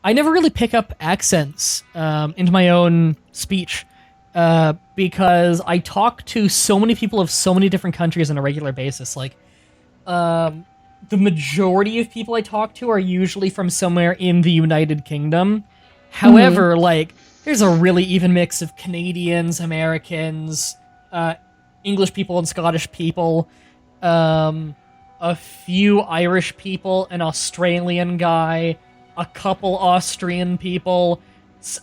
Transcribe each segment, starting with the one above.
I never really pick up accents into my own speech because I talk to so many people of so many different countries on a regular basis. Like, the majority of people I talk to are usually from somewhere in the United Kingdom. However, like, there's a really even mix of Canadians, Americans, English people and Scottish people, a few Irish people, an Australian guy, a couple Austrian people.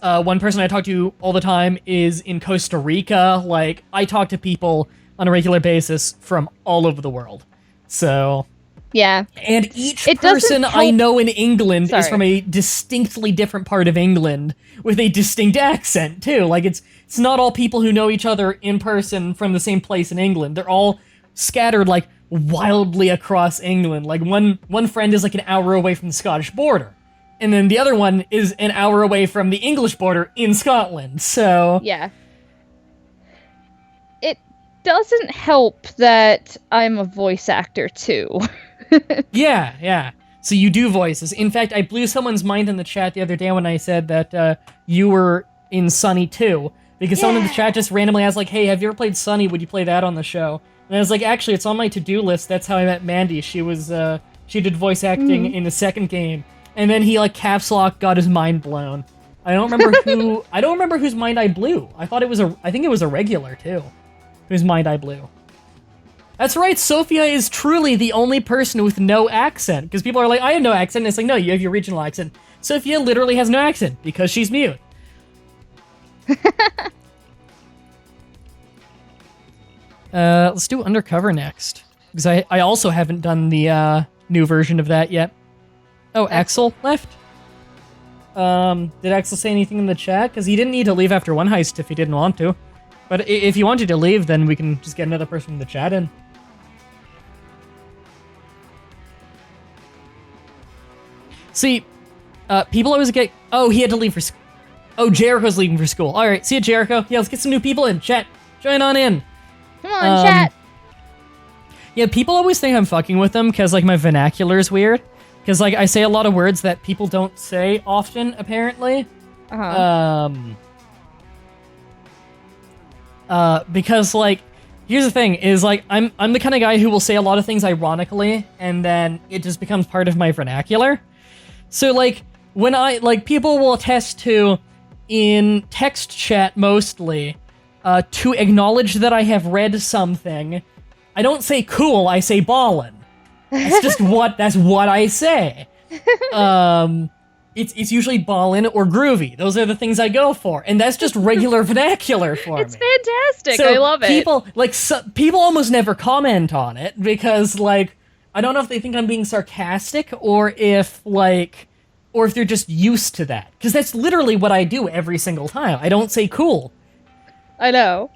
One person I talk to all the time is in Costa Rica. Like, I talk to people on a regular basis from all over the world. So... yeah. And each person I know in England is from a distinctly different part of England with a distinct accent, too. Like, it's not all people who know each other in person from the same place in England. They're all scattered, like, wildly across England. Like, one friend is, like, an hour away from the Scottish border. And then the other one is an hour away from the English border in Scotland, so... yeah. It doesn't help that I'm a voice actor, too. Yeah. So you do voices. In fact, I blew someone's mind in the chat the other day when I said that you were in Sunny 2. Because someone in the chat just randomly asked, like, hey, have you ever played Sunny? Would you play that on the show? And I was like, actually, it's on my to-do list. That's how I met Mandy. She did voice acting in the second game. And then he, like, caps lock got his mind blown. I don't remember whose mind I blew. I think it was a regular, too. Whose mind I blew. That's right, Sophia is truly the only person with no accent. Because people are like, I have no accent. And it's like, no, you have your regional accent. Sophia literally has no accent because she's mute. Let's do Undercover next. Because I also haven't done the new version of that yet. Oh, Axel left? Did Axel say anything in the chat? Because he didn't need to leave after one heist if he didn't want to. But if he wanted to leave, then we can just get another person in the chat in. See, people always get... Oh, he had to leave for... Oh, Jericho's leaving for school. Alright, see you, Jericho. Yeah, let's get some new people in. Chat, join on in. Come on, chat. Yeah, people always think I'm fucking with them because, like, my vernacular is weird. Because, like, I say a lot of words that people don't say often, apparently. Because, like, here's the thing, is, like, I'm the kind of guy who will say a lot of things ironically, and then it just becomes part of my vernacular. So, like, when people will attest to, in text chat mostly, to acknowledge that I have read something, I don't say cool, I say ballin'. That's just that's what I say. It's usually ballin' or groovy. Those are the things I go for, and that's just regular vernacular for me. It's fantastic. So I love it. People almost never comment on it because, like, I don't know if they think I'm being sarcastic or if they're just used to that. Because that's literally what I do every single time. I don't say cool. I know.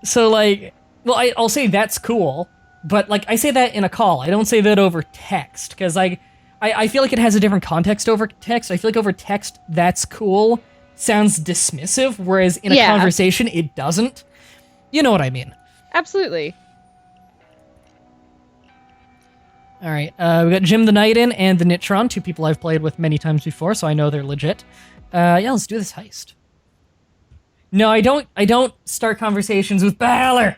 So, like, well, I'll say that's cool, but, like, I say that in a call. I don't say that over text, because I feel like it has a different context over text. I feel like over text, that's cool sounds dismissive, whereas in a conversation, it doesn't. You know what I mean. Absolutely. All right, we got Jim the Knight in and the Nitron, two people I've played with many times before, so I know they're legit. Yeah, let's do this heist. No, I don't start conversations with Balor.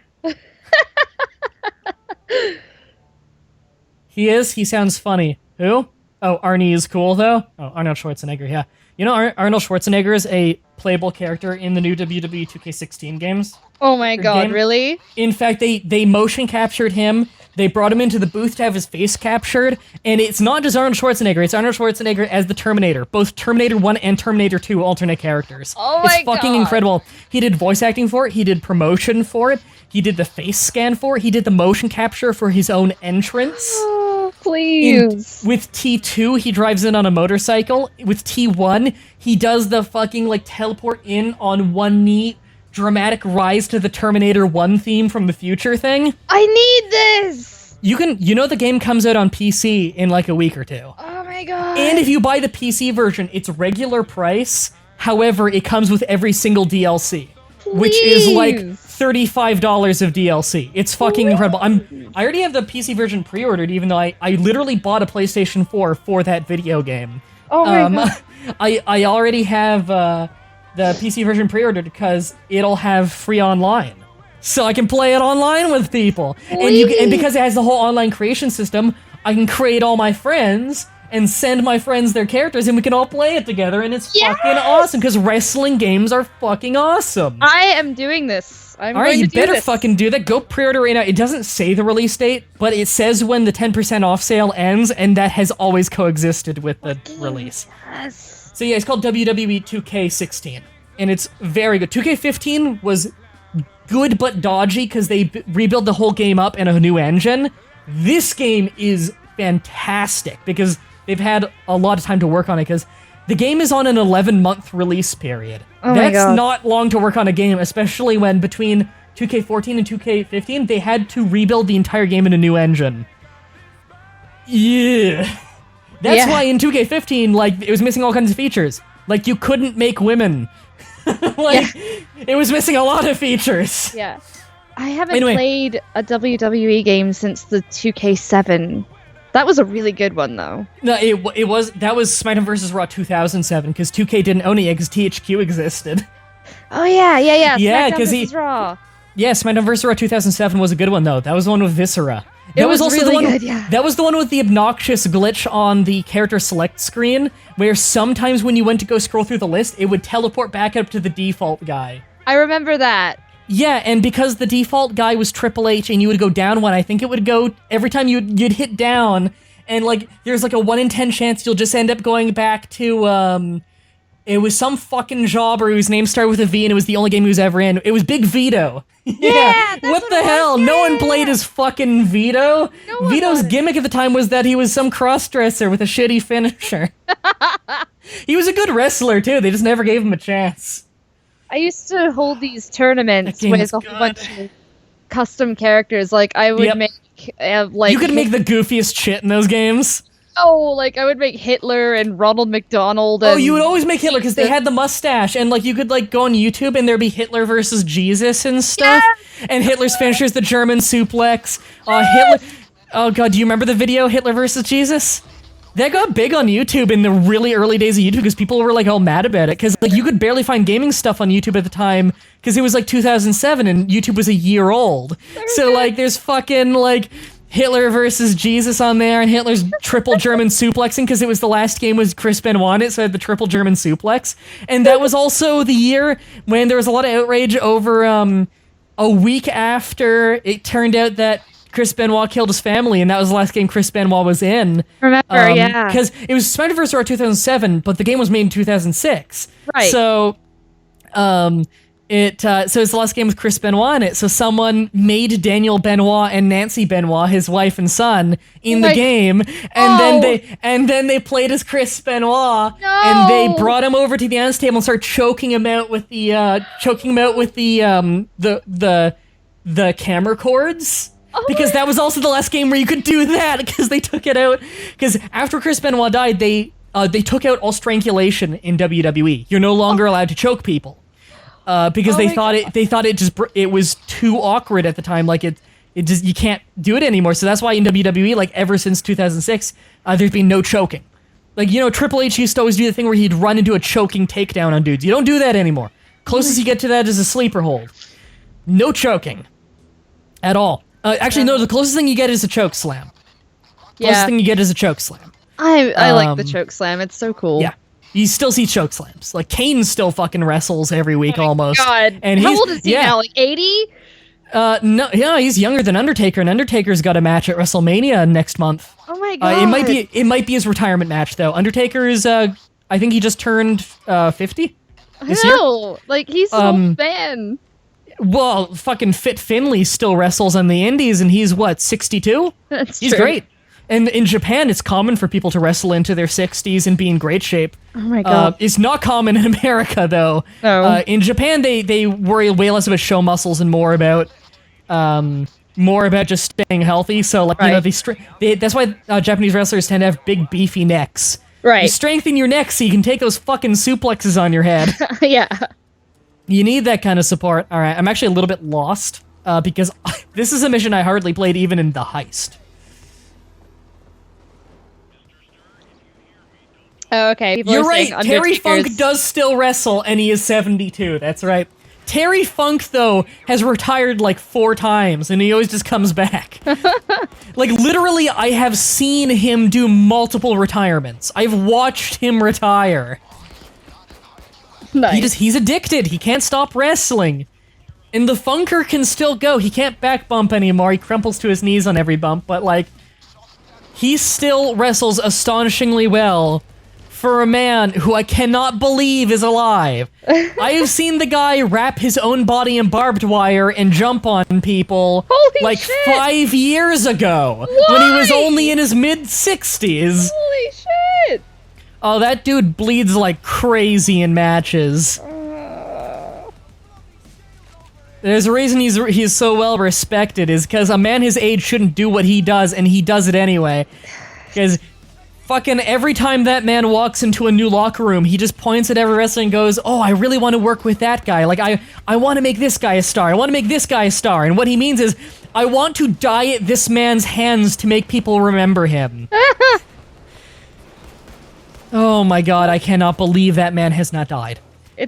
He sounds funny. Who? Oh, Arnie is cool, though? Oh, Arnold Schwarzenegger, yeah. You know, Arnold Schwarzenegger is a playable character in the new WWE 2K16 games. Oh my god, really? In fact, they motion captured him, they brought him into the booth to have his face captured, and it's not just Arnold Schwarzenegger, it's Arnold Schwarzenegger as the Terminator. Both Terminator 1 and Terminator 2 alternate characters. Oh my god. It's fucking incredible. He did voice acting for it, he did promotion for it, he did the face scan for it, he did the motion capture for his own entrance. Oh, please. With T2, he drives in on a motorcycle. With T1, he does the fucking, like, teleport in on one knee, dramatic rise to the Terminator 1 theme from the future thing. I need this! You know the game comes out on PC in, like, a week or two. Oh my god. And if you buy the PC version, it's regular price. However, it comes with every single DLC. Please. Which is, like, $35 of DLC. It's fucking incredible. I already have the PC version pre-ordered, even though I literally bought a PlayStation 4 for that video game. Oh my god. I already have the PC version pre-ordered because it'll have free online, so I can play it online with people. And because it has the whole online creation system, I can create all my friends and send my friends their characters, and we can all play it together, and it's fucking awesome. Because wrestling games are fucking awesome. I am doing this. All right, you better fucking do that. Go pre-order right now. It doesn't say the release date, but it says when the 10% off sale ends, and that has always coexisted with the release. Yes. So yeah, it's called WWE 2K16, and it's very good. 2K15 was good but dodgy because they rebuilt the whole game up in a new engine. This game is fantastic because they've had a lot of time to work on it, because the game is on an 11-month release period. That's not long to work on a game, especially when between 2K14 and 2K15, they had to rebuild the entire game in a new engine. Yeah. That's why in 2K15, like, it was missing all kinds of features. Like, you couldn't make women. It was missing a lot of features. Yeah. I haven't played a WWE game since the 2K7. That was a really good one, though. No, that was SmackDown vs. Raw 2007, because 2K didn't own it yet, because THQ existed. Oh, yeah. Yeah, because Raw. Yeah, SmackDown vs. Raw 2007 was a good one, though. That was the one with Viscera. It was also really good, yeah. That was the one with the obnoxious glitch on the character select screen, where sometimes when you went to go scroll through the list, it would teleport back up to the default guy. I remember that. Yeah, and because the default guy was Triple H and you would go down one, I think it would go every time you'd hit down, and like there's like a 1 in 10 chance you'll just end up going back to it was some fucking jobber whose name started with a V and it was the only game he was ever in. It was Big Vito. Yeah, what the hell? No one played as fucking Vito. Vito's gimmick at the time was that he was some crossdresser with a shitty finisher. He was a good wrestler too. They just never gave him a chance. I used to hold these tournaments with a whole bunch of custom characters. Like, I would make, like... You could make the goofiest shit in those games. Oh, like, I would make Hitler and Ronald McDonald and... Oh, you would always make Hitler, because they had the mustache, and, like, you could, like, go on YouTube, and there'd be Hitler versus Jesus and stuff, and Hitler's finisher's the German suplex. Hitler... Oh, God, do you remember the video, Hitler versus Jesus? That got big on YouTube in the really early days of YouTube because people were like all mad about it, because like you could barely find gaming stuff on YouTube at the time because it was like 2007 and YouTube was a year old. So like there's fucking like Hitler versus Jesus on there, and Hitler's triple German suplexing because it was the last game was Chris Benoit, so it had the triple German suplex. And that was also the year when there was a lot of outrage over a week after it turned out that Chris Benoit killed his family, and that was the last game Chris Benoit was in. Remember, yeah. Because it was SmackDown vs. Raw 2007, but the game was made in 2006. Right. So, so it's the last game with Chris Benoit in it. So someone made Daniel Benoit and Nancy Benoit, his wife and son, in the game, and then they played as Chris Benoit, and they brought him over to the announce table and started choking him out with the the camera cords. Because that was also the last game where you could do that, because they took it out. Because after Chris Benoit died, they took out all strangulation in WWE. You're no longer allowed to choke people, because they thought it was too awkward at the time. Like it just, you can't do it anymore. So that's why in WWE, like ever since 2006, there's been no choking. Like, you know, Triple H used to always do the thing where he'd run into a choking takedown on dudes. You don't do that anymore. Closest you get to that is a sleeper hold. No choking at all. Actually, no, the closest thing you get is a choke slam. Closest thing you get is a choke slam. I like the choke slam. It's so cool. Yeah. You still see choke slams. Like, Kane still fucking wrestles every week almost. God. And how old is he now? Like 80? No, yeah, he's younger than Undertaker, and Undertaker's got a match at WrestleMania next month. Oh my God. It might be his retirement match, though. Undertaker's, I think he just turned 50 this year. Like, he's so fan. Well, fucking Fit Finley still wrestles on the indies, and he's, what, 62? He's true. Great. And in Japan, it's common for people to wrestle into their 60s and be in great shape. Oh my God. It's not common in America, though. No. In Japan, they worry way less about show muscles and more about just staying healthy. So, like, you know, that's why Japanese wrestlers tend to have big, beefy necks. Right. You strengthen your neck so you can take those fucking suplexes on your head. Yeah. You need that kind of support. All right, I'm actually a little bit lost because this is a mission I hardly played even in the heist. Oh, okay. People You're are saying right. Terry Funk Undertaker's- does still wrestle, and he is 72. That's right. Terry Funk, though, has retired like 4 times, and he always just comes back. Like, literally, I have seen him do multiple retirements. I've watched him retire. Nice. He's addicted. He can't stop wrestling. And the Funker can still go. He can't back bump anymore. He crumples to his knees on every bump, but, like, he still wrestles astonishingly well for a man who I cannot believe is alive. I have seen the guy wrap his own body in barbed wire and jump on people Holy like shit. 5 years ago when he was only in his mid-60s. Holy shit! Oh, that dude bleeds like crazy in matches. There's a reason he's so well respected, is because a man his age shouldn't do what he does, and he does it anyway. Because fucking every time that man walks into a new locker room, he just points at every wrestler and goes, oh, I really want to work with that guy. Like, I want to make this guy a star. I want to make this guy a star. And what he means is, I want to diet this man's hands to make people remember him. Oh my god, I cannot believe that man has not died.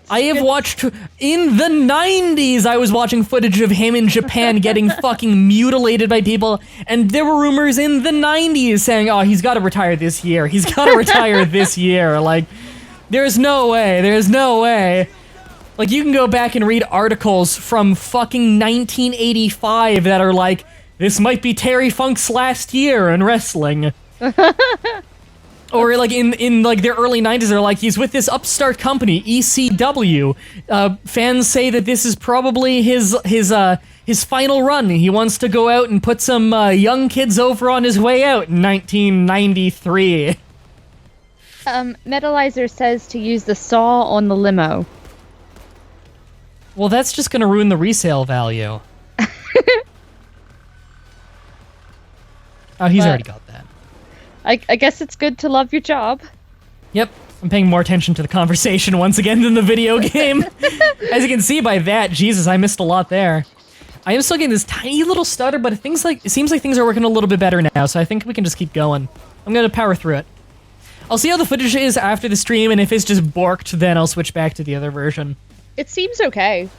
I have watched, in the 90s, I was watching footage of him in Japan getting fucking mutilated by people, and there were rumors in the 90s saying, oh, he's got to retire this year. He's got to retire this year. Like, there's no way. There's no way. Like, you can go back and read articles from fucking 1985 that are like, this might be Terry Funk's last year in wrestling. Or like in like their early 90s, they're like, he's with this upstart company, ECW. Fans say that this is probably his final run. He wants to go out and put some young kids over on his way out in 1993. Metalizer says to use the saw on the limo. Well, that's just gonna ruin the resale value. Oh, he's already got that. I guess it's good to love your job. Yep, I'm paying more attention to the conversation once again than the video game. As you can see by that, Jesus, I missed a lot there. I am still getting this tiny little stutter, but it seems like things are working a little bit better now, so I think we can just keep going. I'm gonna power through it. I'll see how the footage is after the stream, and if it's just borked, then I'll switch back to the other version. It seems okay.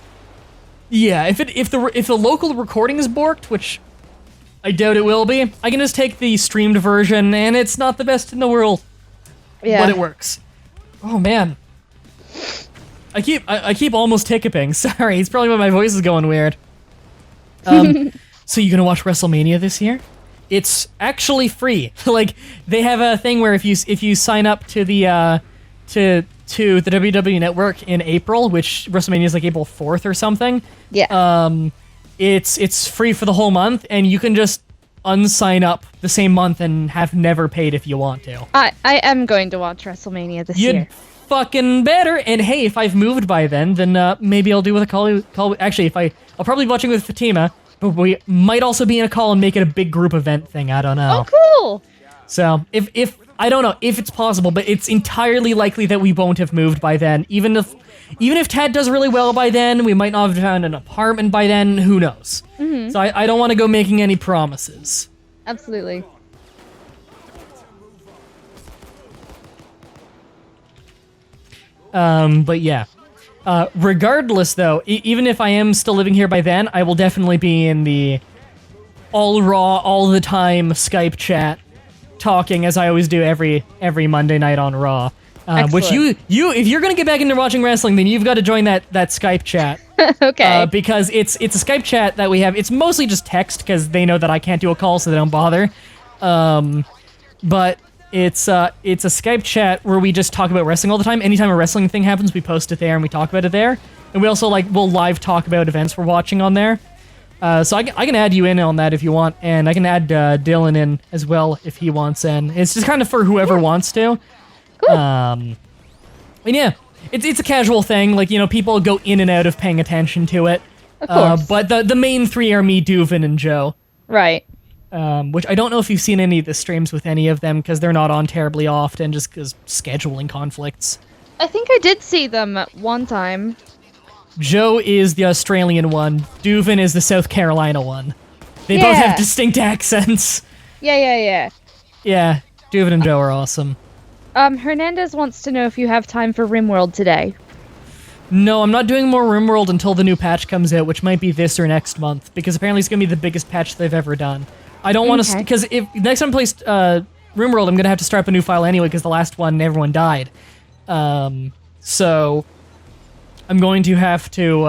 Yeah, if the local recording is borked, which I doubt it will be, I can just take the streamed version, and it's not the best in the world. Yeah. But it works. Oh, man. I keep almost hiccuping. Sorry, it's probably why my voice is going weird. So you gonna watch WrestleMania this year? It's actually free. Like, they have a thing where if you sign up to the to the WWE Network in April, which WrestleMania is like April 4th or something. Yeah. It's free for the whole month, and you can just unsign up the same month and have never paid if you want to. I am going to watch WrestleMania this year. You'd fucking better. And hey, if I've moved by then maybe I'll do with a call. Actually, I'll probably be watching with Fatima, but we might also be in a call and make it a big group event thing. I don't know. Oh, cool. So if I don't know if it's possible, but it's entirely likely that we won't have moved by then. Even if Tad does really well by then, we might not have found an apartment by then. Who knows? Mm-hmm. So I don't want to go making any promises. Absolutely. But yeah. Regardless, though, even if I am still living here by then, I will definitely be in the all raw, all the time Skype chat, talking as I always do every Monday night on Raw. Which you if you're gonna get back into watching wrestling, then you've got to join that Skype chat. Okay. Because it's a Skype chat that we have. It's mostly just text because they know that I can't do a call, so they don't bother. But it's a Skype chat where we just talk about wrestling all the time. Anytime a wrestling thing happens, we post it there and we talk about it there. And we also we'll live talk about events we're watching on there. So I can add you in on that if you want, and I can add Dylan in as well if he wants in. It's just kind of for whoever wants to. Cool. And yeah, it's a casual thing. Like, you know, people go in and out of paying attention to it. Of course. But the main three are me, Duvin, and Joe. Right. Which I don't know if you've seen any of the streams with any of them because they're not on terribly often, just because scheduling conflicts. I think I did see them at one time. Joe is the Australian one. Duvin is the South Carolina one. They both have distinct accents. Yeah. Yeah, Duvin and Joe are awesome. Hernandez wants to know if you have time for RimWorld today. No, I'm not doing more RimWorld until the new patch comes out, which might be this or next month, because apparently it's going to be the biggest patch they've ever done. I don't want to, because if next time I play RimWorld, I'm going to have to start up a new file anyway, because the last one, everyone died. So I'm going to have to,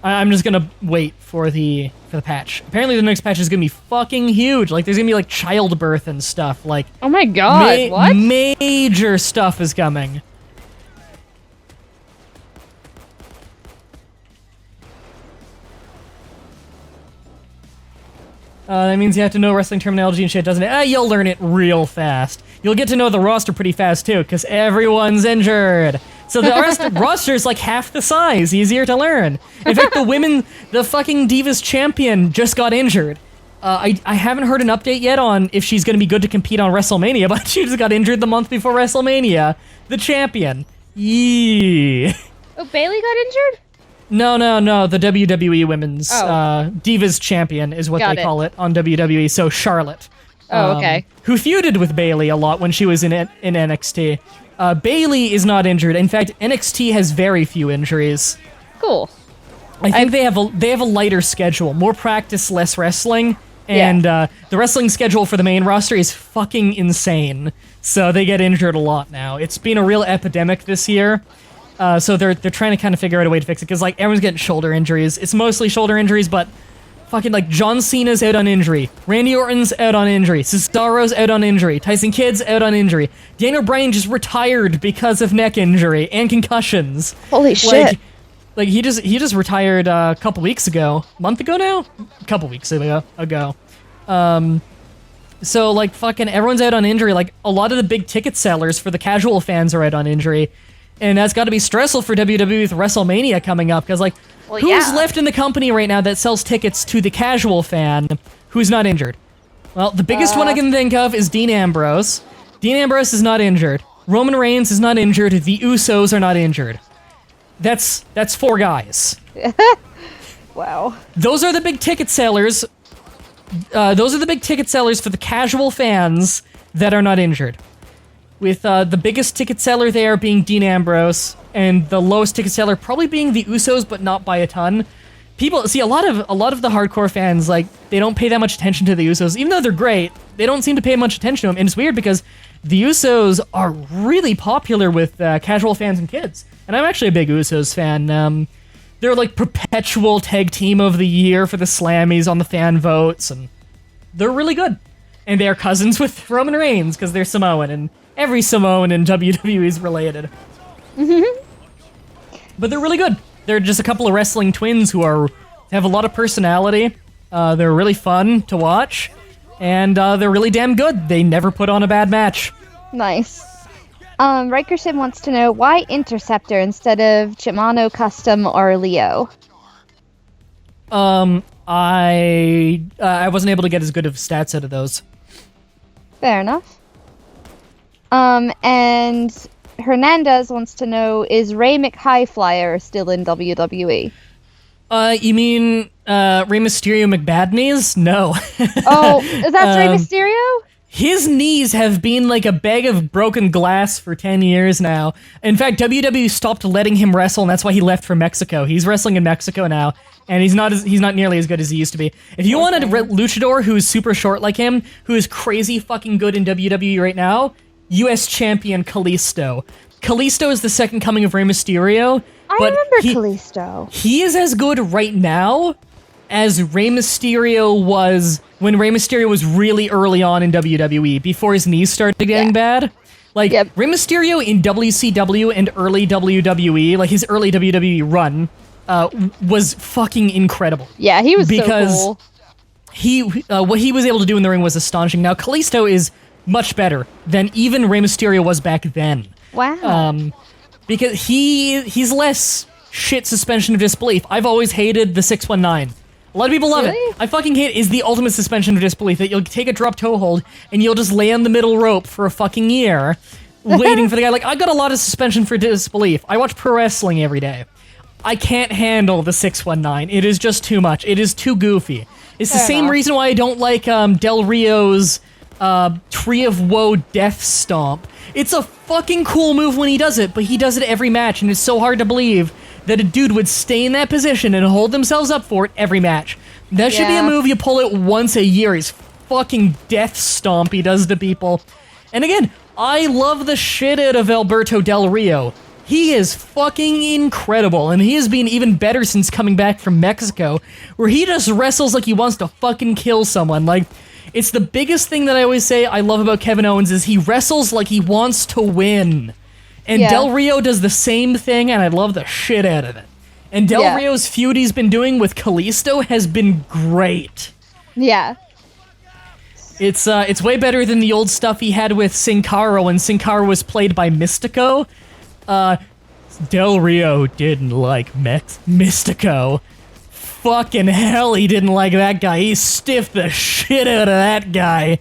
I'm just going to wait for the patch. Apparently the next patch is going to be fucking huge. Like, there's going to be, like, childbirth and stuff. Like, oh my god, what? Major stuff is coming. That means you have to know wrestling terminology and shit, doesn't it? You'll learn it real fast. You'll get to know the roster pretty fast, too, because everyone's injured. So the roster is like half the size, easier to learn. In fact, the fucking Divas champion just got injured. I haven't heard an update yet on if she's going to be good to compete on WrestleMania, but she just got injured the month before WrestleMania. The champion. Yee. Oh, Bailey got injured? No, the WWE Women's Divas Champion is what they call it on WWE, so Charlotte. Oh, okay. Who feuded with Bailey a lot when she was in NXT. Bailey is not injured. In fact, NXT has very few injuries. Cool. I think they have a lighter schedule. More practice, less wrestling. And the wrestling schedule for the main roster is fucking insane. So they get injured a lot now. It's been a real epidemic this year. So they're trying to kind of figure out a way to fix it, because, like, everyone's getting shoulder injuries. It's mostly shoulder injuries, but fucking, like, John Cena's out on injury. Randy Orton's out on injury. Cesaro's out on injury. Tyson Kidd's out on injury. Daniel Bryan just retired because of neck injury and concussions. Holy shit. Like he just retired a couple weeks ago. A month ago now? A couple weeks ago. So, like, fucking everyone's out on injury. Like, a lot of the big ticket sellers for the casual fans are out on injury. And that's got to be stressful for WWE with WrestleMania coming up, because, like, who's left in the company right now that sells tickets to the casual fan who's not injured? Well, the biggest one I can think of is Dean Ambrose. Dean Ambrose is not injured. Roman Reigns is not injured. The Usos are not injured. That's 4 guys. Wow. Those are the big ticket sellers. Those are the big ticket sellers for the casual fans that are not injured. With the biggest ticket seller there being Dean Ambrose, and the lowest ticket seller probably being the Usos, but not by a ton. People see a lot of the hardcore fans, like, they don't pay that much attention to the Usos, even though they're great. They don't seem to pay much attention to them, and it's weird because the Usos are really popular with casual fans and kids. And I'm actually a big Usos fan. They're like perpetual tag team of the year for the Slammies on the fan votes, and they're really good. And they're cousins with Roman Reigns because they're Samoan, and every Samoan in WWE is related. But they're really good. They're just a couple of wrestling twins who have a lot of personality. They're really fun to watch, and they're really damn good. They never put on a bad match. Nice. Rikerson wants to know, why Interceptor instead of Shimano Custom or Leo? I wasn't able to get as good of stats out of those. Fair enough. And Hernandez wants to know, is Ray McHighflyer still in WWE? You mean Rey Mysterio McBadneys? No. Oh, is that Rey Mysterio? His knees have been like a bag of broken glass for 10 years now. In fact, WWE stopped letting him wrestle, and that's why he left for Mexico. He's wrestling in Mexico now, and he's not nearly as good as he used to be. If you wanted a luchador who's super short like him, who is crazy fucking good in WWE right now, U.S. champion Kalisto. Kalisto is the second coming of Rey Mysterio. I remember Kalisto. He is as good right now as Rey Mysterio was when Rey Mysterio was really early on in WWE, before his knees started getting bad. Like, Rey Mysterio in WCW and early WWE, like his early WWE run, was fucking incredible. Yeah, he was so cool. What he was able to do in the ring was astonishing. Now, Kalisto is much better than even Rey Mysterio was back then. Wow. Because he's less shit suspension of disbelief. I've always hated the 619. A lot of people love it. I fucking hate it. It's the ultimate suspension of disbelief, that you'll take a drop toe hold and you'll just lay on the middle rope for a fucking year waiting for the guy. Like, I got a lot of suspension for disbelief. I watch pro wrestling every day. I can't handle the 619. It is just too much. It is too goofy. It's the same reason why I don't like Del Rio's Tree of Woe Death Stomp. It's a fucking cool move when he does it, but he does it every match, and it's so hard to believe that a dude would stay in that position and hold themselves up for it every match. That should be a move you pull it once a year. He's fucking death stomp he does to people. And again, I love the shit out of Alberto Del Rio. He is fucking incredible, and he has been even better since coming back from Mexico, where he just wrestles like he wants to fucking kill someone. Like, it's the biggest thing that I always say I love about Kevin Owens is he wrestles like he wants to win. And Del Rio does the same thing, and I love the shit out of it. And Del Rio's feud he's been doing with Kalisto has been great. Yeah. It's way better than the old stuff he had with Sin Cara when Sin Cara was played by Mystico. Del Rio didn't like Mystico. Fucking hell, he didn't like that guy. He stiffed the shit out of that guy.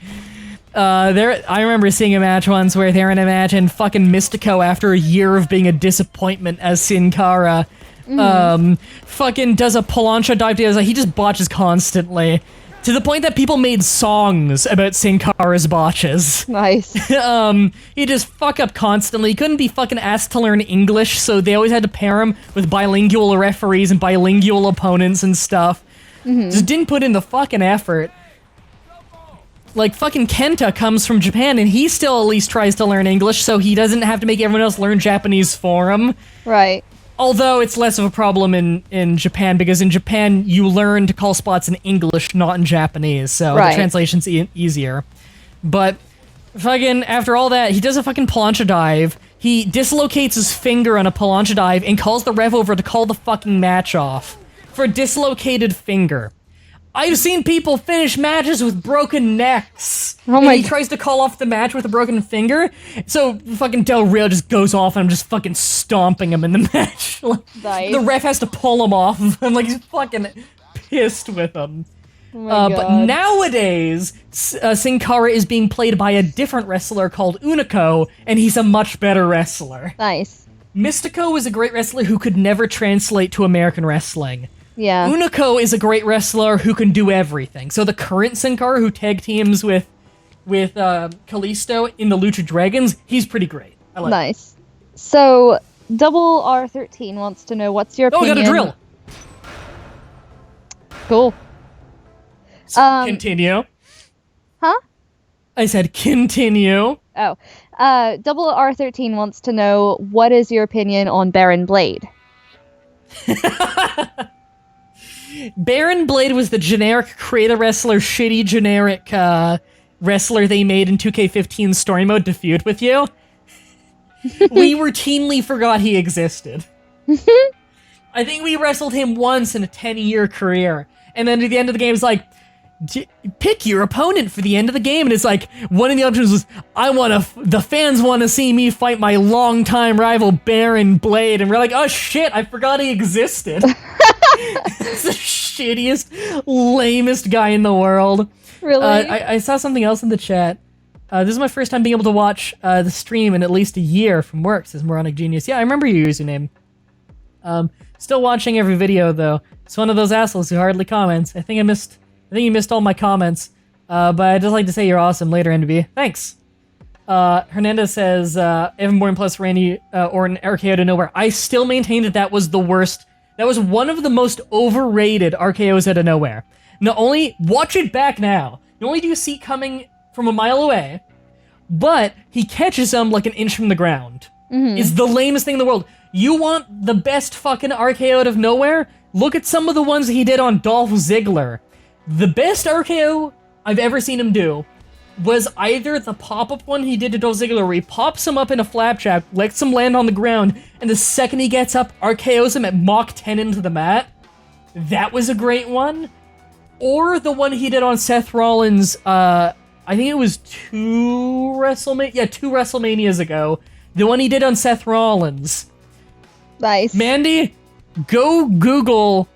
I remember seeing a match once where they're in a match and fucking Mystico, after a year of being a disappointment as Sin Cara, fucking does a plancha dive to he just botches constantly. To the point that people made songs about Sin Cara's botches. Nice. He just fuck up constantly. He couldn't be fucking asked to learn English, so they always had to pair him with bilingual referees and bilingual opponents and stuff. Just didn't put in the fucking effort. Like, fucking Kenta comes from Japan, and he still at least tries to learn English, so he doesn't have to make everyone else learn Japanese for him. Right. Although it's less of a problem in Japan, because in Japan you learn to call spots in English, not in Japanese, so the translation's easier. But fucking after all that, he does a fucking plancha dive. He dislocates his finger on a plancha dive and calls the ref over to call the fucking match off for a dislocated finger. I've seen people finish matches with broken necks. Oh my and he tries to call off the match with a broken finger. So fucking Del Rio just goes off and I'm just fucking stomping him in the match. Nice. The ref has to pull him off. I'm like, he's fucking pissed with him. Oh my God. But nowadays, Sin Cara is being played by a different wrestler called Unico, and he's a much better wrestler. Nice. Mystico is a great wrestler who could never translate to American wrestling. Yeah. Unico is a great wrestler who can do everything. So the current Sin Cara who tag teams with Kalisto in the Lucha Dragons, he's pretty great. I like Nice. So, Double R13 wants to know what's your opinion. Oh, I got a drill. Cool. Continue. Huh? I said continue. Oh. Double R13 wants to know what is your opinion on Baron Blade? Baron Blade was the generic creator wrestler, shitty generic wrestler they made in 2K15 story mode to feud with you. We routinely forgot he existed. I think we wrestled him once in a 10-year career, and then at the end of the game it's like, pick your opponent for the end of the game, and it's like, one of the options was, the fans want to see me fight my longtime rival Baron Blade, and we're like, oh shit, I forgot he existed. It's the shittiest, lamest guy in the world. Really? I saw something else in the chat. This is my first time being able to watch the stream in at least a year from work, says Moronic Genius. Yeah, I remember your username. Still watching every video, though. It's one of those assholes who hardly comments. I think you missed all my comments. But I'd just like to say you're awesome later, NB. Thanks. Hernandez says, Evan Bourne plus Randy Orton, RKO to nowhere. I still maintain that was the worst. That was one of the most overrated RKOs out of nowhere. Not only, watch it back now. Not only do you see it coming from a mile away, but he catches him like an inch from the ground. It's the lamest thing in the world. You want the best fucking RKO out of nowhere? Look at some of the ones he did on Dolph Ziggler. The best RKO I've ever seen him do was either the pop-up one he did to Dolph Ziggler, where he pops him up in a flapjack, lets him land on the ground, and the second he gets up, RKOs him at Mach 10 into the mat. That was a great one. Or the one he did on Seth Rollins, I think it was two WrestleManias ago. The one he did on Seth Rollins. Nice. Mandy, go Google,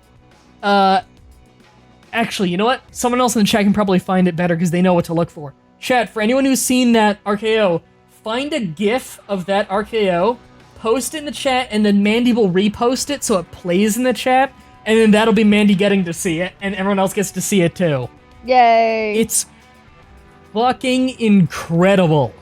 actually, you know what? Someone else in the chat can probably find it better because they know what to look for. Chat, for anyone who's seen that RKO, find a GIF of that RKO, post it in the chat, and then Mandy will repost it so it plays in the chat, and then that'll be Mandy getting to see it, and everyone else gets to see it too. Yay! It's fucking incredible.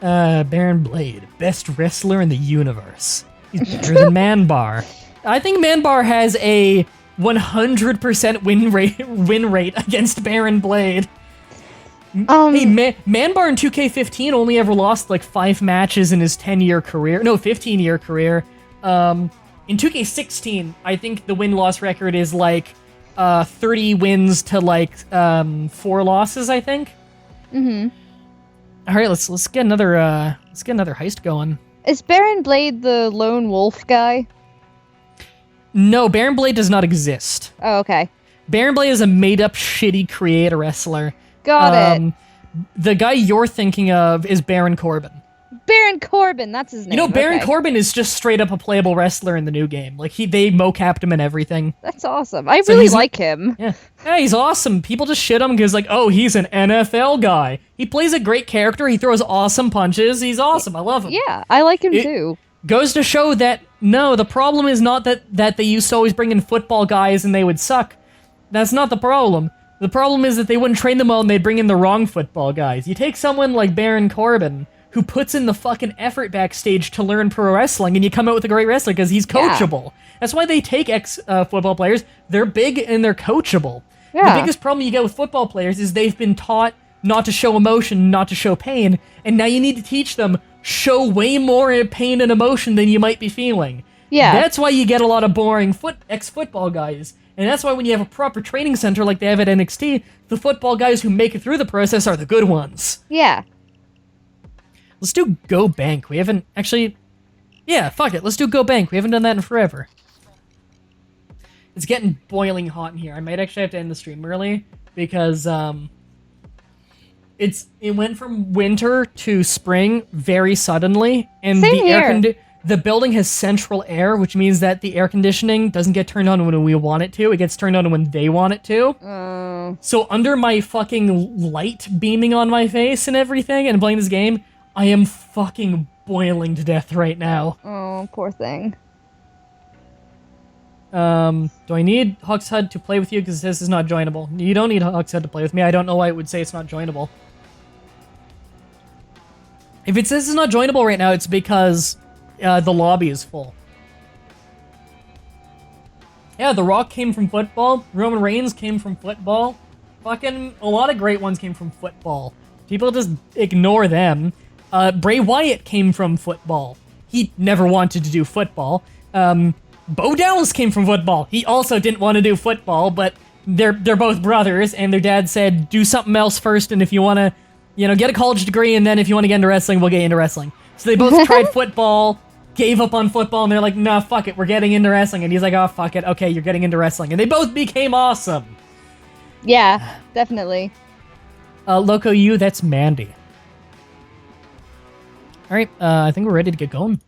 Baron Blade, best wrestler in the universe. He's better than Man-Bar. I think Man-Bar has a 100% win rate against Baron Blade. Hey, Man-Bar in 2K15 only ever lost like 5 matches in his 10-year career. No, 15-year career. In 2K16, I think the win-loss record is like 30 wins to like 4 losses, I think. Mm-hmm. All right, let's get another heist going. Is Baron Blade the lone wolf guy? No, Baron Blade does not exist. Oh, okay. Baron Blade is a made-up, shitty creator wrestler. Got it. The guy you're thinking of is Baron Corbin. Baron Corbin, that's his name. You know, Baron okay. Corbin is just straight up a playable wrestler in the new game. Like, they mocapped him and everything. That's awesome. I really like him. Yeah, he's awesome. People just shit him because, like, oh, he's an NFL guy. He plays a great character. He throws awesome punches. He's awesome. I love him. Yeah, I like him too. Goes to show that, no, the problem is not that they used to always bring in football guys and they would suck. That's not the problem. The problem is that they wouldn't train them well and they'd bring in the wrong football guys. You take someone like Baron Corbin, who puts in the fucking effort backstage to learn pro wrestling, and you come out with a great wrestler because he's coachable. Yeah. That's why they take ex-football players. They're big and they're coachable. Yeah. The biggest problem you get with football players is they've been taught not to show emotion, not to show pain, and now you need to teach them show way more pain and emotion than you might be feeling. Yeah. That's why you get a lot of boring ex-football guys. And that's why when you have a proper training center like they have at NXT, the football guys who make it through the process are the good ones. Yeah. Let's do Go Bank. We haven't actually... Yeah, fuck it. Let's do Go Bank. We haven't done that in forever. It's getting boiling hot in here. I might actually have to end the stream early because it went from winter to spring very suddenly, and the building has central air, which means that the air conditioning doesn't get turned on when we want it to. It gets turned on when they want it to. So under my fucking light beaming on my face and everything and playing this game, I am fucking boiling to death right now. Oh, poor thing. Do I need Huxhud to play with you? Because this is not joinable. You don't need Huxhud to play with me. I don't know why it would say it's not joinable. If it says it's not joinable right now, it's because the lobby is full. Yeah, The Rock came from football. Roman Reigns came from football. Fucking a lot of great ones came from football. People just ignore them. Bray Wyatt came from football. He never wanted to do football. Bo Dallas came from football. He also didn't want to do football, but they're both brothers, and their dad said, do something else first, and if you want to, get a college degree, and then if you want to get into wrestling, we'll get you into wrestling. So they both tried football, gave up on football, and they're like, nah, fuck it, we're getting into wrestling. And he's like, oh, fuck it, okay, you're getting into wrestling. And they both became awesome. Yeah, definitely. Loco U, that's Mandy. Alright, I think we're ready to get going.